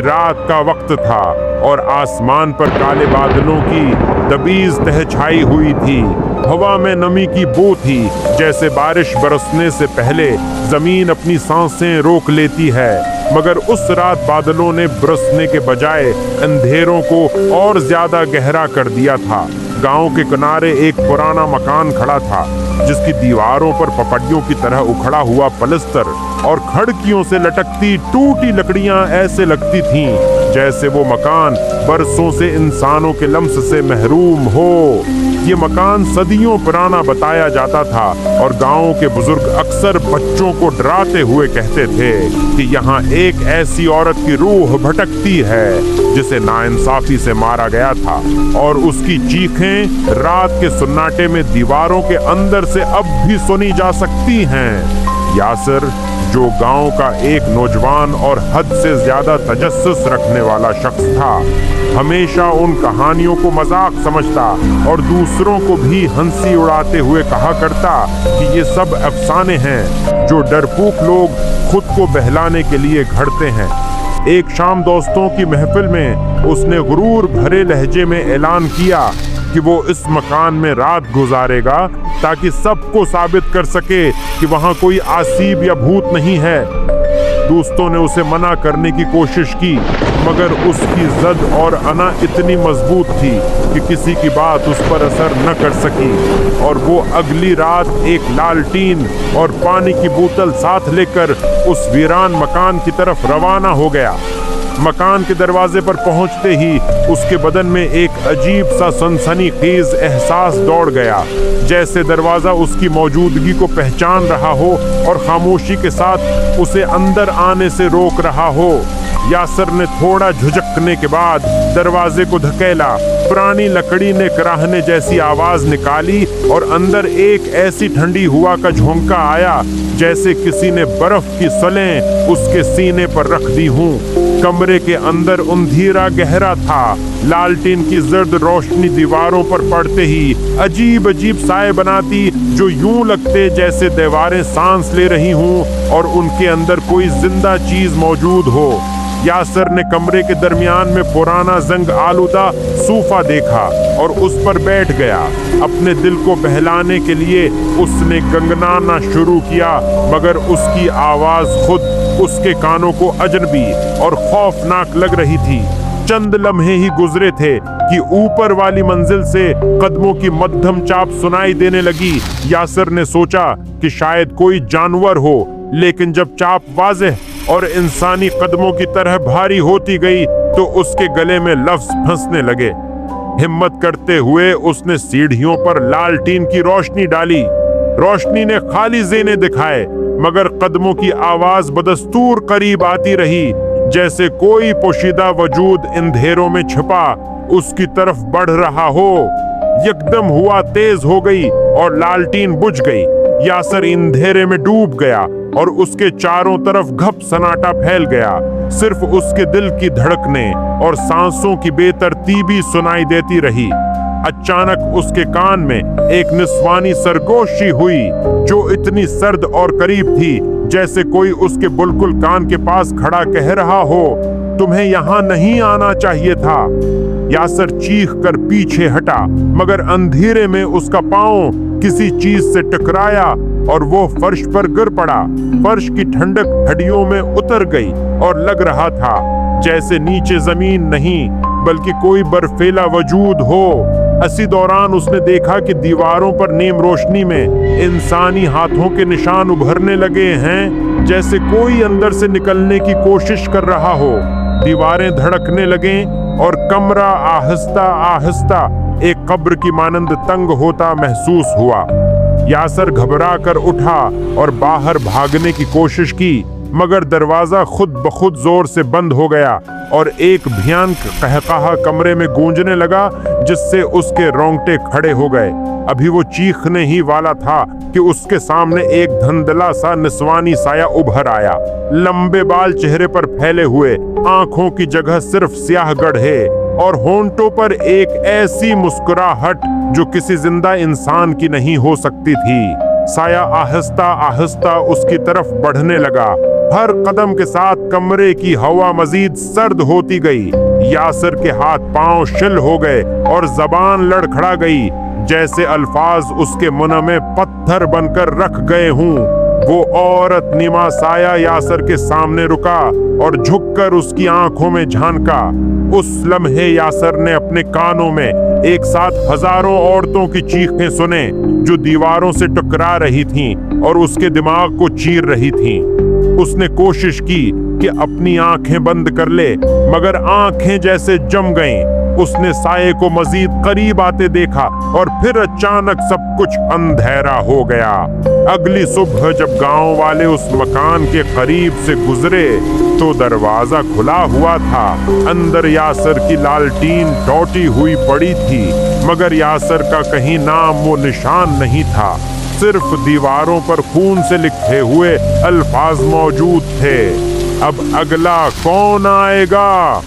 رات کا وقت تھا اور آسمان پر کالے بادلوں کی دبیز تہ چھائی ہوئی تھی۔ ہوا میں نمی کی بو تھی، جیسے بارش برسنے سے پہلے زمین اپنی سانسیں روک لیتی ہے، مگر اس رات بادلوں نے برسنے کے بجائے اندھیروں کو اور زیادہ گہرا کر دیا تھا۔ گاؤں کے کنارے ایک پرانا مکان کھڑا تھا، جس کی دیواروں پر پپڑیوں کی طرح اکھڑا ہوا پلستر اور کھڑکیوں سے لٹکتی ٹوٹی لکڑیاں ایسے لگتی تھیں جیسے وہ مکان برسوں سے انسانوں کے لمس سے محروم ہو۔ یہ مکان صدیوں پرانا بتایا جاتا تھا اور گاؤں کے بزرگ اکثر بچوں کو ڈراتے ہوئے کہتے تھے کہ یہاں ایک ایسی عورت کی روح بھٹکتی ہے جسے ناانصافی سے مارا گیا تھا، اور اس کی چیخیں رات کے سناٹے میں دیواروں کے اندر سے اب بھی سنی جا سکتی ہیں۔ یاسر، جو گاؤں کا ایک نوجوان اور حد سے زیادہ تجسس رکھنے والا شخص تھا، ہمیشہ ان کہانیوں کو مذاق سمجھتا اور دوسروں کو بھی ہنسی اڑاتے ہوئے کہا کرتا کہ یہ سب افسانے ہیں جو ڈرپوک لوگ خود کو بہلانے کے لیے گھڑتے ہیں۔ ایک شام دوستوں کی محفل میں اس نے غرور بھرے لہجے میں اعلان کیا کہ وہ اس مکان میں رات گزارے گا تاکہ سب کو ثابت کر سکے کہ وہاں کوئی آسیب یا بھوت نہیں ہے۔ دوستوں نے اسے منع کرنے کی کوشش کی، مگر اس کی ضد اور انا اتنی مضبوط تھی کہ کسی کی بات اس پر اثر نہ کر سکی، اور وہ اگلی رات ایک لالٹین اور پانی کی بوتل ساتھ لے کر اس ویران مکان کی طرف روانہ ہو گیا۔ مکان کے دروازے پر پہنچتے ہی اس کے بدن میں ایک عجیب سا سنسنی خیز احساس دوڑ گیا، جیسے دروازہ اس کی موجودگی کو پہچان رہا ہو اور خاموشی کے ساتھ اسے اندر آنے سے روک رہا ہو۔ یاسر نے تھوڑا جھجکنے کے بعد دروازے کو دھکیلا، پرانی لکڑی نے کراہنے جیسی آواز نکالی اور اندر ایک ایسی ٹھنڈی ہوا کا جھونکا آیا جیسے کسی نے برف کی سلیں اس کے سینے پر رکھ دی ہوں۔ کمرے کے اندر اندھیرا گہرا تھا، لالٹین کی زرد روشنی دیواروں پر پڑتے ہی عجیب عجیب سائے بناتی جو یوں لگتے جیسے دیواریں سانس لے رہی ہوں اور ان کے اندر کوئی زندہ چیز موجود ہو۔ یاسر نے کمرے کے درمیان میں پرانا زنگ آلودہ صوفہ دیکھا اور اس پر بیٹھ گیا۔ اپنے دل کو بہلانے کے لیے اس نے گنگنانا شروع کیا، مگر اس کی آواز خود اس کے کانوں کو اجنبی اور خوفناک لگ رہی تھی۔ چند لمحے ہی گزرے تھے کہ اوپر والی منزل سے قدموں کی مدھم چاپ سنائی دینے لگی۔ یاسر نے سوچا کہ شاید کوئی جانور ہو، لیکن جب چاپ واضح اور انسانی قدموں کی طرح بھاری ہوتی گئی تو اس کے گلے میں لفظ پھنسنے لگے۔ ہمت کرتے ہوئے اس نے سیڑھیوں پر لالٹین کی روشنی ڈالی۔ روشنی نے خالی زینے دکھائے، مگر قدموں کی آواز بدستور قریب آتی رہی، جیسے کوئی پوشیدہ وجود اندھیروں میں چھپا اس کی طرف بڑھ رہا ہو۔ یکدم ہوا تیز ہو گئی اور لالٹین بجھ گئی۔ یاسر اندھیرے میں ڈوب گیا اور اس کے چاروں طرف گھپ سناٹا پھیل گیا۔ صرف اس کے دل کی دھڑکنیں اور سانسوں کی بے ترتیبی سنائی دیتی رہی۔ اچانک اس کے کان میں ایک نسوانی سرگوشی ہوئی جو اتنی سرد اور قریب تھی جیسے کوئی اس کے بالکل کان کے پاس کھڑا کہہ رہا ہو، تمہیں یہاں نہیں آنا چاہیے تھا۔ یاسر چیخ کر پیچھے ہٹا، مگر اندھیرے میں اس کا پاؤں کسی چیز سے ٹکرایا اور وہ فرش پر گر پڑا۔ فرش کی ٹھنڈک ہڈیوں میں اتر گئی اور لگ رہا تھا جیسے نیچے زمین نہیں بلکہ کوئی برفیلا وجود ہو۔ اسی دوران اس نے دیکھا کہ دیواروں پر نیم روشنی میں انسانی ہاتھوں کے نشان ابھرنے لگے ہیں، جیسے کوئی اندر سے نکلنے کی کوشش کر رہا ہو۔ دیواریں دھڑکنے لگیں اور کمرہ آہستہ آہستہ ایک قبر کی مانند تنگ ہوتا محسوس ہوا۔ یاسر گھبرا کر اٹھا اور باہر بھاگنے کی کوشش کی، مگر دروازہ خود بخود زور سے بند ہو گیا اور ایک بھیانک قہقہا کمرے میں گونجنے لگا جس سے اس کے رونگٹے کھڑے ہو گئے۔ ابھی وہ چیخنے ہی والا تھا کہ اس کے سامنے ایک دھندلا سا نسوانی سایہ ابھر آیا۔ لمبے بال چہرے پر پھیلے ہوئے، آنکھوں کی جگہ صرف سیاہ گڑھے اور ہونٹوں پر ایک ایسی مسکراہٹ جو کسی زندہ انسان کی نہیں ہو سکتی تھی۔ سایہ آہستہ آہستہ اس کی طرف بڑھنے لگا، ہر قدم کے ساتھ کمرے کی ہوا مزید سرد ہوتی گئی۔ یاسر کے ہاتھ پاؤں شل ہو گئے اور زبان لڑکھڑا گئی، جیسے الفاظ اس کے منہ میں پتھر بن کر رکھ گئے ہوں۔ وہ عورت نما سایہ یاسر کے سامنے رکا اور جھک کر اس کی آنکھوں میں جھانکا۔ اس لمحے یاسر نے اپنے کانوں میں ایک ساتھ ہزاروں عورتوں کی چیخیں سنے جو دیواروں سے ٹکرا رہی تھیں اور اس کے دماغ کو چیر رہی تھیں۔ اس نے کوشش کی کہ اپنی آنکھیں بند کر لے، مگر آنکھیں جیسے جم گئیں۔ اس نے سائے کو مزید قریب آتے دیکھا اور پھر اچانک سب کچھ اندھیرا ہو گیا۔ اگلی صبح جب گاؤں والے اس مکان کے قریب سے گزرے تو دروازہ کھلا ہوا تھا۔ اندر یاسر کی لالٹین ٹوٹی ہوئی پڑی تھی، مگر یاسر کا کہیں نام و نشان نہیں تھا۔ صرف دیواروں پر خون سے لکھے ہوئے الفاظ موجود تھے، اب اگلا کون آئے گا؟